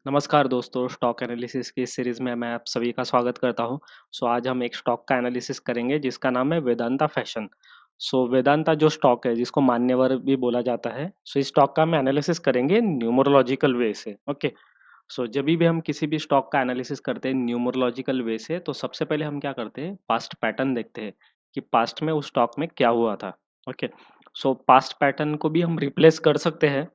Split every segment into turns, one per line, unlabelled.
नमस्कार दोस्तों, stock analysis की इस सीरीज़ में मैं आप सभी का स्वागत करता हूं। आज हम एक स्टॉक का एनालिसिस करेंगे जिसका नाम है वेदांता फैशन। वेदांता जो स्टॉक है जिसको मान्यवर भी बोला जाता है। इस स्टॉक का हम एनालिसिस करेंगे न्यूमरोलॉजिकल वे से। ओके। जब भी हम किसी भी स्टॉक का एनालिसिस करते हैं न्यूमरोलॉजिकल वे से, तो सबसे पहले हम क्या करते हैं, पास्ट पैटर्न देखते हैं कि पास्ट में उस स्टॉक में क्या हुआ था। ओके। पास्ट पैटर्न को भी हम रिप्लेस कर सकते हैं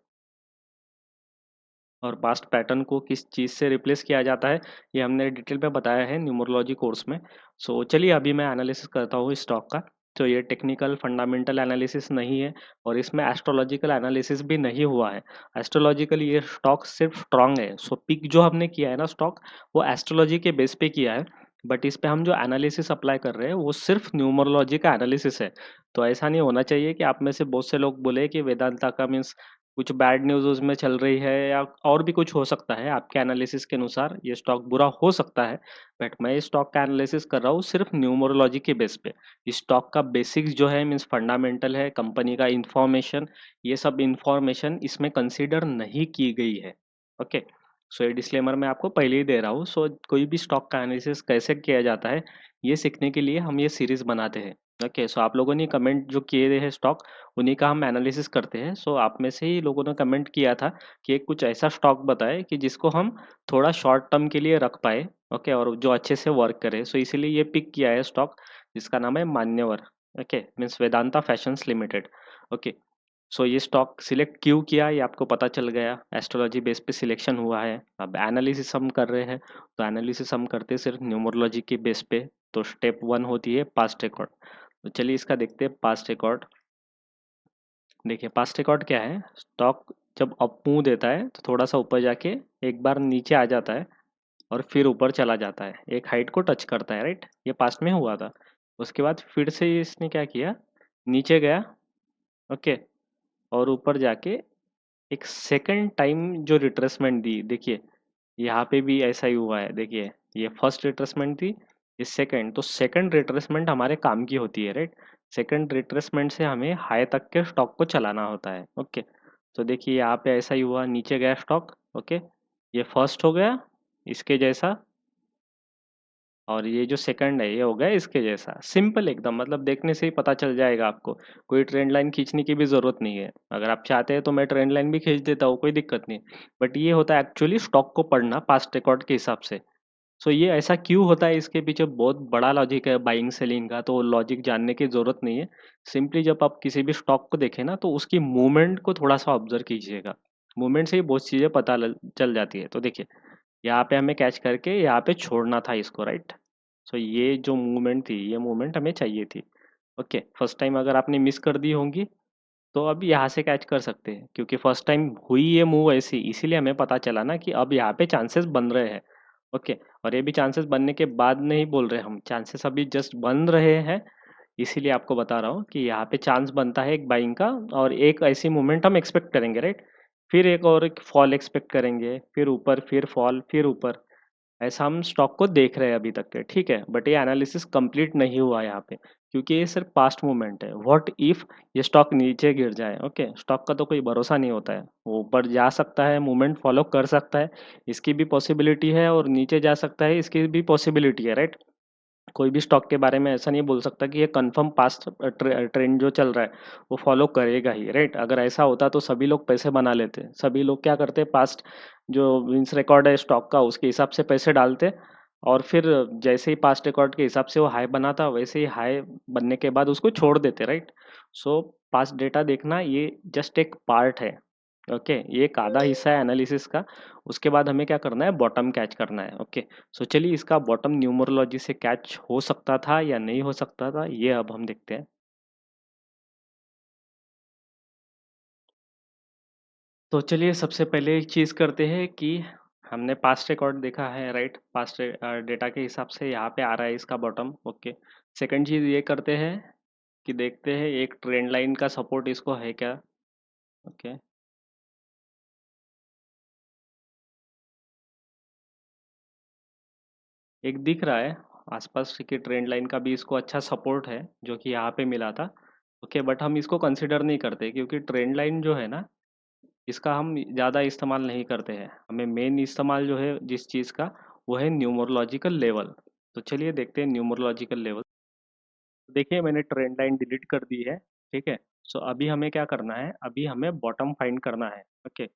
और पास्ट पैटर्न को किस चीज़ से रिप्लेस किया जाता है, ये हमने डिटेल में बताया है न्यूमरोलॉजी कोर्स में। चलिए अभी मैं एनालिसिस करता हूँ इस स्टॉक का। तो ये टेक्निकल फंडामेंटल एनालिसिस नहीं है और इसमें एस्ट्रोलॉजिकल एनालिसिस भी नहीं हुआ है। एस्ट्रोलॉजिकल ये स्टॉक सिर्फ स्ट्रांग है। पिक जो हमने किया है ना स्टॉक, वो एस्ट्रोलॉजी के बेस पे किया है। बट इस पे हम जो एनालिसिस अप्लाई कर रहे हैं वो सिर्फ न्यूमरोलॉजी का एनालिसिस है। तो ऐसा नहीं होना चाहिए कि आप में से बहुत से लोग बोले कि वेदांता का मीन्स कुछ बैड न्यूज़ उसमें चल रही है या और भी कुछ हो सकता है आपके एनालिसिस के अनुसार ये स्टॉक बुरा हो सकता है। बट मैं इस स्टॉक का एनालिसिस कर रहा हूँ सिर्फ न्यूमरोलॉजी के बेस पे। इस स्टॉक का बेसिक्स जो है मीन्स फंडामेंटल है, कंपनी का इंफॉर्मेशन, ये सब इंफॉर्मेशन इसमें कंसीडर नहीं की गई है। ओके। ये डिस्क्लेमर मैं आपको पहले ही दे रहा हूँ। कोई भी स्टॉक का एनालिसिस कैसे किया जाता है, ये सीखने के लिए हम ये सीरीज बनाते हैं। ओके। आप लोगों ने कमेंट जो किए हैं स्टॉक, उन्हीं का हम एनालिसिस करते हैं। आप में से ही लोगों ने कमेंट किया था कि एक कुछ ऐसा स्टॉक बताएं कि जिसको हम थोड़ा शॉर्ट टर्म के लिए रख पाए। ओके। और जो अच्छे से वर्क करे। इसीलिए ये पिक किया है स्टॉक जिसका नाम है मान्यवर। Okay. Means Vedanta fashions limited. Okay. ये स्टॉक सिलेक्ट क्यों किया ये आपको पता चल गया। एस्ट्रोलॉजी बेस पे सिलेक्शन हुआ है। अब एनालिसिस हम कर रहे हैं, तो एनालिसिस हम करते हैं सिर्फ न्यूमरोलॉजी के बेस पे। तो स्टेप वन होती है पास्ट रिकॉर्ड। तो चलिए इसका देखते हैं पास्ट रिकॉर्ड। देखिए पास्ट रिकॉर्ड क्या है, स्टॉक जब अप मूव देता है तो थोड़ा सा ऊपर जाके एक बार नीचे आ जाता है और फिर ऊपर चला जाता है, एक हाइट को टच करता है, राइट। ये पास्ट में हुआ था। उसके बाद फिर से इसने क्या किया, नीचे गया। ओके। और ऊपर जाके एक सेकंड टाइम जो रिट्रेसमेंट दी, देखिए यहाँ पे भी ऐसा ही हुआ है। देखिए ये फर्स्ट रिट्रेसमेंट थी, ये सेकंड। तो सेकंड रिट्रेसमेंट हमारे काम की होती है, राइट। सेकंड रिट्रेसमेंट से हमें हाई तक के स्टॉक को चलाना होता है। ओके। तो देखिए यहाँ पे ऐसा ही हुआ, नीचे गया स्टॉक। ओके। ये फर्स्ट हो गया इसके जैसा, और ये जो सेकंड है ये हो गया इसके जैसा। सिंपल एकदम, मतलब देखने से ही पता चल जाएगा आपको। कोई ट्रेंड लाइन खींचने की भी जरूरत नहीं है। अगर आप चाहते हैं तो मैं ट्रेंड लाइन भी खींच देता हूँ, कोई दिक्कत नहीं। बट ये होता है एक्चुअली स्टॉक को पढ़ना पास्ट रिकॉर्ड के हिसाब से। ये ऐसा क्यों होता है, इसके पीछे बहुत बड़ा लॉजिक है बाइंग सेलिंग का। तो लॉजिक जानने की जरूरत नहीं है। सिंपली जब आप किसी भी स्टॉक को देखें ना, तो उसकी मूवमेंट को थोड़ा सा ऑब्जर्व कीजिएगा। मूवमेंट से ही बहुत चीजें चल जाती है। तो देखिए यहाँ पे हमें कैच करके यहाँ पे छोड़ना था इसको, राइट। ये जो मूवमेंट थी, ये मूवमेंट हमें चाहिए थी। ओके। फर्स्ट टाइम अगर आपने मिस कर दी होंगी तो अब यहाँ से कैच कर सकते हैं, क्योंकि फर्स्ट टाइम हुई ये मूव ऐसी, इसीलिए हमें पता चला ना कि अब यहाँ पे चांसेस बन रहे हैं। ओके। और ये भी चांसेस बनने के बाद नहीं बोल रहे हम, चांसेस अभी जस्ट बन रहे हैं। इसीलिए आपको बता रहा हूँ कि यहाँ पे चांस बनता है एक बाइंग का। और एक ऐसी मूवमेंट हम एक्सपेक्ट करेंगे, राइट। फिर एक और एक फॉल एक्सपेक्ट करेंगे, फिर ऊपर, फिर फॉल, फिर ऊपर। ऐसा हम स्टॉक को देख रहे हैं अभी तक के, ठीक है। बट ये एनालिसिस कंप्लीट नहीं हुआ यहाँ पे, क्योंकि ये सिर्फ पास्ट मूवमेंट है। व्हाट इफ ये स्टॉक नीचे गिर जाए। ओके। स्टॉक का तो कोई भरोसा नहीं होता है, वो ऊपर जा सकता है, मूवमेंट फॉलो कर सकता है, इसकी भी पॉसिबिलिटी है, और नीचे जा सकता है, इसकी भी पॉसिबिलिटी है, राइट। कोई भी स्टॉक के बारे में ऐसा नहीं बोल सकता कि ये कंफर्म पास्ट ट्रेंड जो चल रहा है वो फॉलो करेगा ही, राइट। अगर ऐसा होता तो सभी लोग पैसे बना लेते। सभी लोग क्या करते, पास्ट जो मीन्स रिकॉर्ड है स्टॉक का उसके हिसाब से पैसे डालते, और फिर जैसे ही पास्ट रिकॉर्ड के हिसाब से वो हाई बनाता वैसे ही हाई बनने के बाद उसको छोड़ देते, राइट। पास्ट डेटा देखना ये जस्ट एक पार्ट है। ओके। ये एक आधा हिस्सा है एनालिसिस का। उसके बाद हमें क्या करना है, बॉटम कैच करना है। ओके। चलिए इसका बॉटम न्यूमरोलॉजी से कैच हो सकता था या नहीं हो सकता था, ये अब हम देखते हैं। तो चलिए सबसे पहले एक चीज़ करते हैं कि हमने पास्ट रिकॉर्ड देखा है, राइट। पास्ट डेटा के हिसाब से यहाँ पे आ रहा है इसका बॉटम। ओके। सेकंड चीज़ ये करते हैं कि देखते हैं एक ट्रेंड लाइन का सपोर्ट इसको है क्या। ओके। एक दिख रहा है आसपास की ट्रेंड लाइन का भी इसको अच्छा सपोर्ट है, जो कि यहाँ पे मिला था। ओके। बट हम इसको कंसिडर नहीं करते, क्योंकि ट्रेंड लाइन जो है ना, इसका हम ज़्यादा इस्तेमाल नहीं करते हैं। हमें मेन इस्तेमाल जो है जिस चीज़ का, वो है न्यूमरोलॉजिकल लेवल। तो चलिए देखते हैं न्यूमरोलॉजिकल लेवल। देखिए मैंने ट्रेंड लाइन डिलीट कर दी है, ठीक है। सो अभी हमें क्या करना है, अभी हमें बॉटम फाइंड करना है। ओके,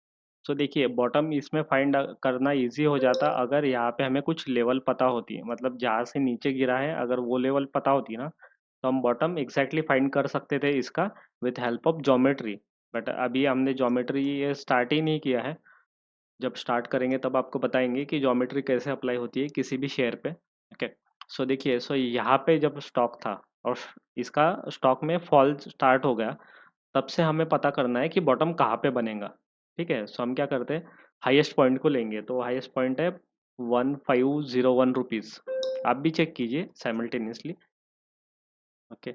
सो देखिए बॉटम इसमें फाइंड करना इजी हो जाता अगर यहाँ पे हमें कुछ लेवल पता होती है, मतलब जहाँ से नीचे गिरा है अगर वो लेवल पता होती ना, तो हम बॉटम एग्जैक्टली फाइंड कर सकते थे इसका with help of geometry. But अभी हमने ज्योमेट्री ये स्टार्ट ही नहीं किया है। जब स्टार्ट करेंगे तब आपको बताएंगे कि ज्योमेट्री कैसे अप्लाई होती है किसी भी शेयर पे। ओके, सो देखिए, सो यहाँ पे जब स्टॉक था और इसका स्टॉक में फॉल स्टार्ट हो गया, तब से हमें पता करना है कि बॉटम कहाँ पे बनेगा। ठीक है, सो हम क्या करते हैं, हाईएस्ट पॉइंट को लेंगे। तो हाईएस्ट पॉइंट है 1501 रुपीज़। आप भी चेक कीजिए साइमल्टेनियसली। ओके,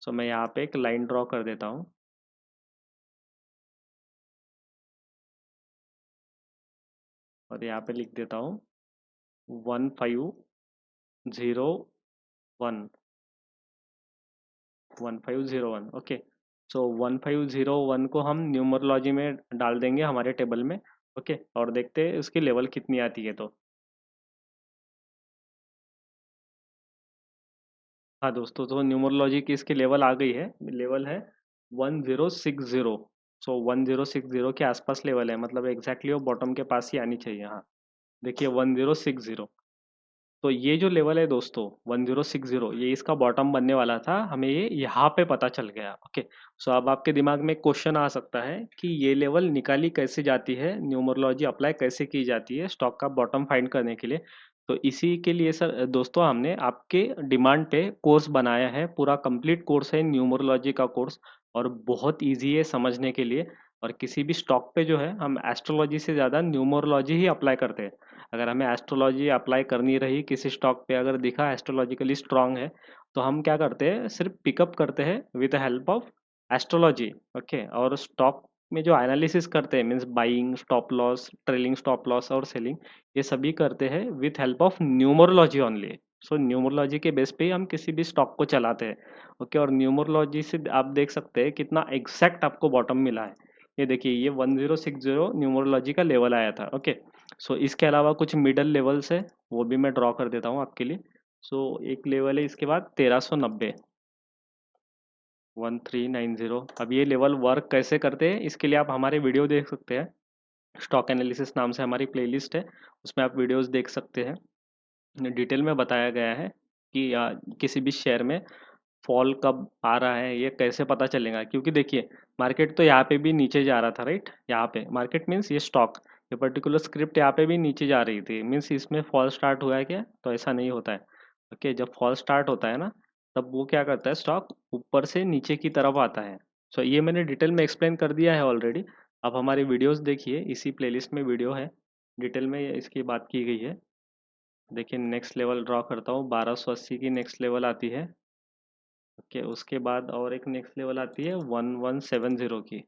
सो मैं यहाँ पे एक लाइन ड्रॉ कर देता हूँ और यहाँ पे लिख देता हूँ 1501, 1501। ओके, सो 1501 को हम न्यूमरोलॉजी में डाल देंगे हमारे टेबल में। ओके, और देखते हैं उसकी लेवल कितनी आती है। तो हाँ दोस्तों, तो न्यूमरोलॉजी की इसकी लेवल आ गई है। लेवल है 1060। सो 1060 के आसपास लेवल है, मतलब एग्जैक्टली वो बॉटम के पास ही आनी चाहिए। हाँ, देखिए 1060। तो ये जो लेवल है दोस्तों 1060, ये इसका बॉटम बनने वाला था, हमें ये यहाँ पे पता चल गया। ओके, सो अब आपके दिमाग में क्वेश्चन आ सकता है कि ये लेवल निकाली कैसे जाती है, न्यूमरोलॉजी अप्लाई कैसे की जाती है स्टॉक का बॉटम फाइंड करने के लिए। तो इसी के लिए सर दोस्तों हमने आपके डिमांड पे कोर्स बनाया है, पूरा कंप्लीट कोर्स है न्यूमरोलॉजी का कोर्स, और बहुत ईजी है समझने के लिए। और किसी भी स्टॉक पे जो है हम एस्ट्रोलॉजी से ज़्यादा न्यूमरोलॉजी ही अप्लाई करते हैं। अगर हमें एस्ट्रोलॉजी अप्लाई करनी रही किसी स्टॉक पे, अगर दिखा एस्ट्रोलॉजिकली स्ट्रांग है, तो हम क्या करते हैं, सिर्फ पिकअप करते हैं with the help of astrology. Okay, और स्टॉक में जो एनालिसिस करते हैं, means buying, stop loss, trailing stop loss और सेलिंग, ये सभी करते हैं with help of numerology only. So numerology के बेस पे ही हम किसी भी स्टॉक को चलाते हैं। ओके, और न्यूमरोलॉजी से आप देख सकते हैं कितना एग्जैक्ट आपको बॉटम मिला है। ये देखिए, ये 1060 न्यूमरोलॉजी का लेवल आया था। ओके, सो इसके अलावा कुछ मिडल लेवल्स है, वो भी मैं ड्रॉ कर देता हूँ आपके लिए। सो एक लेवल है इसके बाद 1390, 1390। अब ये लेवल वर्क कैसे करते हैं, इसके लिए आप हमारे वीडियो देख सकते हैं। स्टॉक एनालिसिस नाम से हमारी प्लेलिस्ट है, उसमें आप वीडियोस देख सकते हैं। डिटेल में बताया गया है कि किसी भी शेयर में फॉल कब आ रहा है, ये कैसे पता चलेगा। क्योंकि देखिए, मार्केट तो यहाँ पे भी नीचे जा रहा था, राइट। यहाँ पे मार्केट मीन्स ये स्टॉक, ये पर्टिकुलर स्क्रिप्ट यहाँ पे भी नीचे जा रही थी, मीन्स इसमें फॉल स्टार्ट हुआ है क्या, तो ऐसा नहीं होता है। ओके, जब फॉल स्टार्ट होता है ना, तब वो क्या करता है, स्टॉक ऊपर से नीचे की तरफ आता है। सो ये मैंने डिटेल में एक्सप्लेन कर दिया है ऑलरेडी। आप हमारी वीडियोस देखिए, इसी प्लेलिस्ट में वीडियो है, डिटेल में इसकी बात की गई है। देखिए नेक्स्ट लेवल ड्रॉ करता हूँ, 1280 की नेक्स्ट लेवल आती है। ओके, उसके बाद और एक नेक्स्ट लेवल आती है 1170 की।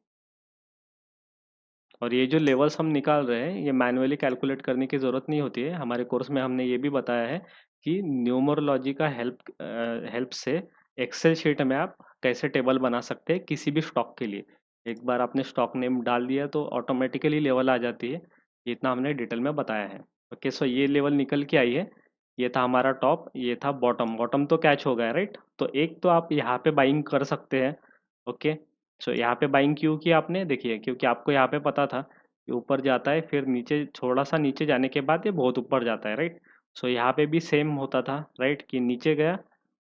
और ये जो लेवल्स हम निकाल रहे हैं, ये मैन्युअली कैलकुलेट करने की ज़रूरत नहीं होती है। हमारे कोर्स में हमने ये भी बताया है कि न्यूमरोलॉजी का हेल्प से एक्सेल शीट में आप कैसे टेबल बना सकते हैं किसी भी स्टॉक के लिए। एक बार आपने स्टॉक नेम डाल दिया तो ऑटोमेटिकली लेवल आ जाती है। ये इतना हमने डिटेल में बताया है। ओके, सो ये लेवल निकल के आई है। ये था हमारा टॉप, ये था बॉटम। बॉटम तो कैच हो गया, राइट। तो एक तो आप यहाँ पे बाइंग कर सकते हैं। ओके, सो यहाँ पे बाइंग क्यों की आपने, देखिए क्योंकि आपको यहाँ पे पता था कि ऊपर जाता है, फिर नीचे, थोड़ा सा नीचे जाने के बाद ये बहुत ऊपर जाता है, राइट। सो यहाँ पे भी सेम होता था, राइट, कि नीचे गया,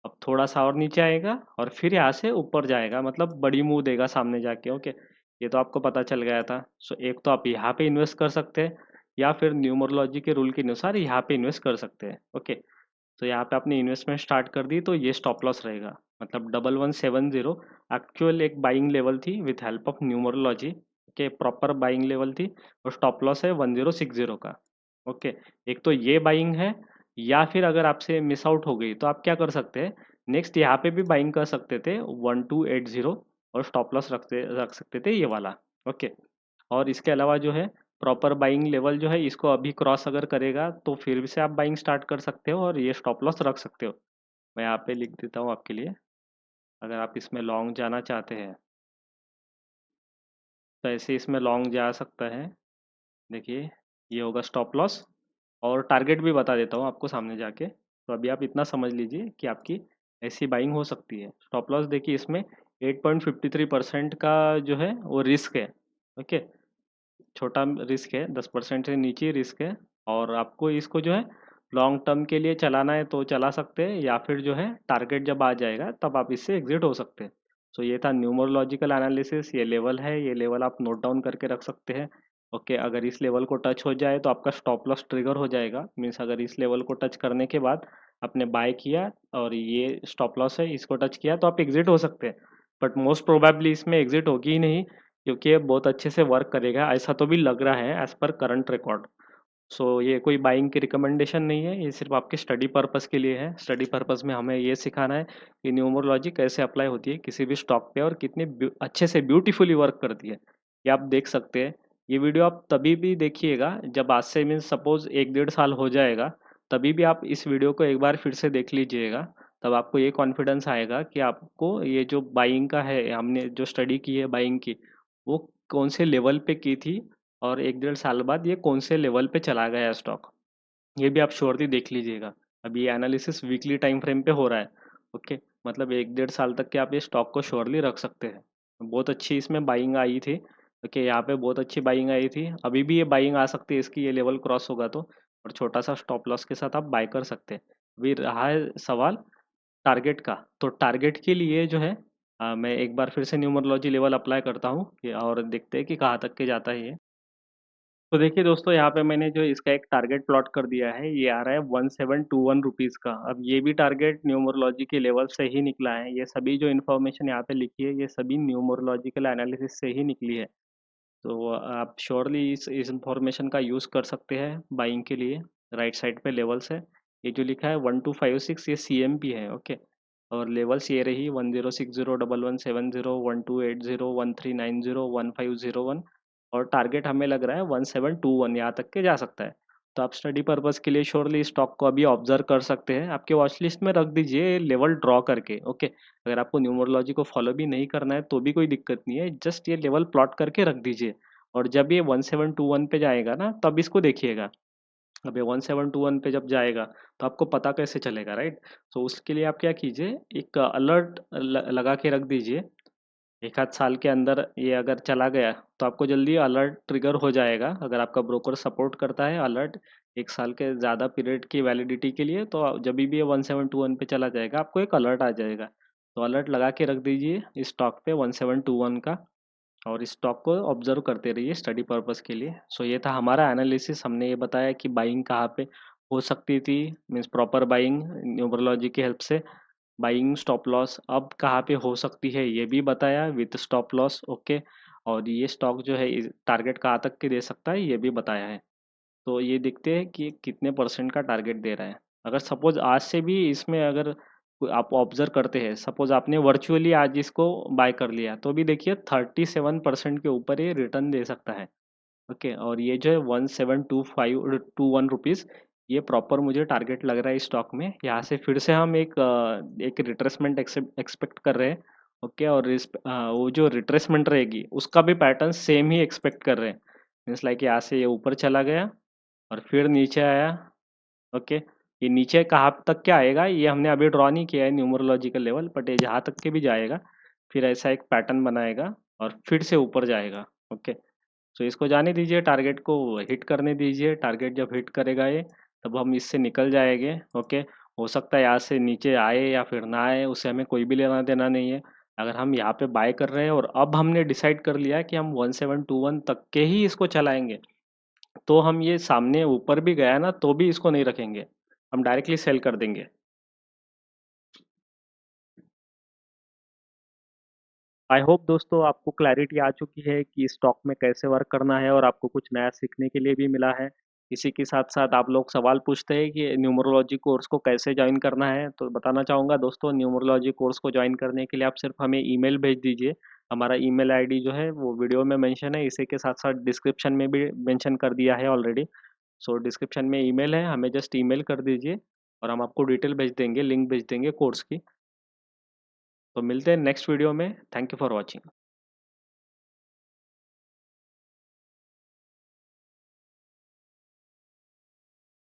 अब थोड़ा सा और नीचे आएगा और फिर यहाँ से ऊपर जाएगा, मतलब बड़ी मुंह देगा सामने जाके। ओके, ये तो आपको पता चल गया था। सो एक तो आप यहाँ पे इन्वेस्ट कर सकते हैं, या फिर न्यूमरोलॉजी के रूल के अनुसार यहाँ पे इन्वेस्ट कर सकते हैं। ओके, तो यहाँ पे आपने इन्वेस्टमेंट स्टार्ट कर दी, तो ये स्टॉप लॉस रहेगा, मतलब 1170 एक्चुअल एक बाइंग लेवल थी विथ हेल्प ऑफ न्यूमरोलॉजी के, प्रॉपर बाइंग लेवल थी। और स्टॉप लॉस है 1060 का। ओके, एक तो ये बाइंग है, या फिर अगर आपसे मिस आउट हो गई तो आप क्या कर सकते हैं, नेक्स्ट यहाँ पे भी बाइंग कर सकते थे 1280, और स्टॉप लॉस रख सकते थे ये वाला। ओके, और इसके अलावा जो है, प्रॉपर बाइंग लेवल जो है, इसको अभी क्रॉस अगर करेगा तो फिर से आप बाइंग स्टार्ट कर सकते हो और ये स्टॉप लॉस रख सकते हो। मैं यहाँ पे लिख देता हूँ आपके लिए, अगर आप इसमें लॉन्ग जाना चाहते हैं। तो ऐसे इसमें लॉन्ग जा सकता है। देखिए, ये होगा स्टॉप लॉस और टारगेट भी बता देता हूँ आपको सामने जाके। तो अभी आप इतना समझ लीजिए कि आपकी ऐसी बाइंग हो सकती है। स्टॉप लॉस देखिए इसमें 8.53% का जो है वो रिस्क है। ओके, छोटा रिस्क है, 10% से नीचे रिस्क है। और आपको इसको जो है लॉन्ग टर्म के लिए चलाना है तो चला सकते हैं, या फिर जो है टारगेट जब आ जाएगा तब आप इससे एग्जिट हो सकते हैं। सो ये था न्यूमरोलॉजिकल एनालिसिस। ये लेवल है, ये लेवल आप नोट डाउन करके रख सकते हैं। ओके, अगर इस लेवल को टच हो जाए तो आपका स्टॉप लॉस ट्रिगर हो जाएगा। मीन्स अगर इस लेवल को टच करने के बाद आपने बाय किया और ये स्टॉप लॉस है, इसको टच किया तो आप एग्जिट हो सकते हैं। बट मोस्ट प्रोबेबली इसमें एग्जिट होगी ही नहीं, क्योंकि ये बहुत अच्छे से वर्क करेगा, ऐसा तो भी लग रहा है एज पर करंट रिकॉर्ड। सो ये कोई बाइंग की रिकमेंडेशन नहीं है, ये सिर्फ आपके स्टडी पर्पस के लिए है। स्टडी पर्पस में हमें ये सिखाना है कि न्यूमरोलॉजी कैसे अप्लाई होती है किसी भी स्टॉक पे और कितनी अच्छे से ब्यूटीफुली वर्क करती है, ये आप देख सकते हैं। ये वीडियो आप तभी भी देखिएगा जब आज से मीन्स सपोज 1 डेढ़ साल हो जाएगा, तभी भी आप इस वीडियो को एक बार फिर से देख लीजिएगा। तब आपको ये कॉन्फिडेंस आएगा कि आपको ये जो बाइंग का है, हमने जो स्टडी की है बाइंग की, वो कौन से लेवल पे की थी और 1 डेढ़ साल बाद ये कौन से लेवल पे चला गया स्टॉक, ये भी आप श्योरली देख लीजिएगा। अभी ये एनालिसिस वीकली टाइम फ्रेम पे हो रहा है। ओके, मतलब 1 डेढ़ साल तक के आप ये स्टॉक को श्योरली रख सकते हैं। बहुत अच्छी इसमें बाइंग आई थी। ओके, यहाँ पे बहुत अच्छी बाइंग आई थी, अभी भी ये बाइंग आ सकती है इसकी, ये लेवल क्रॉस होगा तो। और छोटा सा स्टॉप लॉस के साथ आप बाय कर सकते हैं। अभी रहा है सवाल टारगेट का, तो टारगेट के लिए जो है मैं एक बार फिर से न्यूमरोलॉजी लेवल अप्लाई करता हूँ और देखते हैं कि कहाँ तक के जाता है ये। तो देखिए दोस्तों, यहाँ पे मैंने जो इसका एक टारगेट प्लॉट कर दिया है, ये आ रहा है 1721 का। अब ये भी टारगेट न्यूमरोलॉजी के लेवल से ही निकला है। ये सभी जो इन्फॉर्मेशन यहाँ पे लिखी है, ये सभी न्यूमरोलॉजिकल एनालिसिस से ही निकली है। तो आप श्योरली इस इन्फॉर्मेशन का यूज़ कर सकते हैं बाइंग के लिए। राइट साइड पे लेवल्स है, ये जो लिखा है 1256, ये CMP है। ओके, और लेवल्स ये रही 1060 1170 1280 1390 1501 और टारगेट हमें लग रहा है 1721, यहाँ तक के जा सकता है। तो आप स्टडी पर्पस के लिए श्योरली स्टॉक को अभी ऑब्जर्व कर सकते हैं, आपके वॉच लिस्ट में रख दीजिए लेवल ड्रॉ करके। ओके, अगर आपको न्यूमरोलॉजी को फॉलो भी नहीं करना है तो भी कोई दिक्कत नहीं है, जस्ट ये लेवल प्लॉट करके रख दीजिए। और जब ये 1721 पे जाएगा ना, तब इसको देखिएगा। अब ये 1721 पे जब जाएगा तो आपको पता कैसे चलेगा, राइट? तो उसके लिए आप क्या कीजिए, एक अलर्ट लगा के रख दीजिए। एक आध साल के अंदर ये अगर चला गया तो आपको जल्दी अलर्ट ट्रिगर हो जाएगा। अगर आपका ब्रोकर सपोर्ट करता है अलर्ट 1 साल के ज़्यादा पीरियड की वैलिडिटी के लिए, तो जब भी ये 1721 पे चला जाएगा आपको एक अलर्ट आ जाएगा। तो अलर्ट लगा के रख दीजिए इस स्टॉक पे 1721 का, और इस स्टॉक को ऑब्जर्व करते रहिए स्टडी पर्पस के लिए। सो ये था हमारा एनालिसिस। हमने ये बताया कि बाइंग कहाँ पे हो सकती थी, मीन्स प्रॉपर बाइंग न्यूमरोलॉजी की हेल्प से। बाइंग स्टॉप लॉस अब कहाँ पे हो सकती है ये भी बताया विथ स्टॉप लॉस। ओके, और ये स्टॉक जो है टारगेट कहाँ तक के दे सकता है ये भी बताया है। तो ये देखते हैं कि कितने परसेंट का टारगेट दे रहा है। अगर सपोज आज से भी इसमें अगर आप ऑब्जर्व करते हैं, सपोज आपने वर्चुअली आज इसको बाय कर लिया, तो भी देखिए 37% के ऊपर ये रिटर्न दे सकता है। ओके, और ये जो है 172521 रुपीज़, ये प्रॉपर मुझे टारगेट लग रहा है इस स्टॉक में। यहाँ से फिर से हम एक रिट्रेसमेंट एक्सपेक्ट कर रहे हैं। ओके, और वो जो रिट्रेसमेंट रहेगी उसका भी पैटर्न सेम ही एक्सपेक्ट कर रहे हैं। मीन्स लाइक यहाँ से ये ऊपर चला गया और फिर नीचे आया। ओके, ये नीचे कहाँ तक क्या आएगा ये हमने अभी ड्रॉ नहीं किया है न्यूमरोलॉजिकल लेवल, बट ये जहाँ तक के भी जाएगा फिर ऐसा एक पैटर्न बनाएगा और फिर से ऊपर जाएगा। ओके, तो इसको जाने दीजिए, टारगेट को हिट करने दीजिए। टारगेट जब हिट करेगा ये, तब हम इससे निकल जाएंगे। ओके, हो सकता है यहाँ से नीचे आए या फिर ना आए, उससे हमें कोई भी लेना देना नहीं है। अगर हम यहाँ पे बाय कर रहे हैं और अब हमने डिसाइड कर लिया कि हम 1721 तक के ही इसको चलाएंगे, तो हम ये सामने ऊपर भी गया ना तो भी इसको नहीं रखेंगे, हम डायरेक्टली सेल कर देंगे। आई होप दोस्तों आपको क्लैरिटी आ चुकी है कि स्टॉक में कैसे वर्क करना है, और आपको कुछ नया सीखने के लिए भी मिला है। इसी के साथ साथ आप लोग सवाल पूछते हैं कि न्यूमरोलॉजी कोर्स को कैसे ज्वाइन करना है, तो बताना चाहूँगा दोस्तों, न्यूमरोलॉजी कोर्स को ज्वाइन करने के लिए आप सिर्फ हमें ईमेल भेज दीजिए। हमारा ईमेल आईडी जो है वो वीडियो में मेंशन है, इसी के साथ साथ डिस्क्रिप्शन में भी मेंशन कर दिया है ऑलरेडी। सो डिस्क्रिप्शन में ईमेल है, हमें जस्ट ईमेल कर दीजिए और हम आपको डिटेल भेज देंगे, लिंक भेज देंगे कोर्स की। तो मिलते हैं नेक्स्ट वीडियो में। Thank you for watching.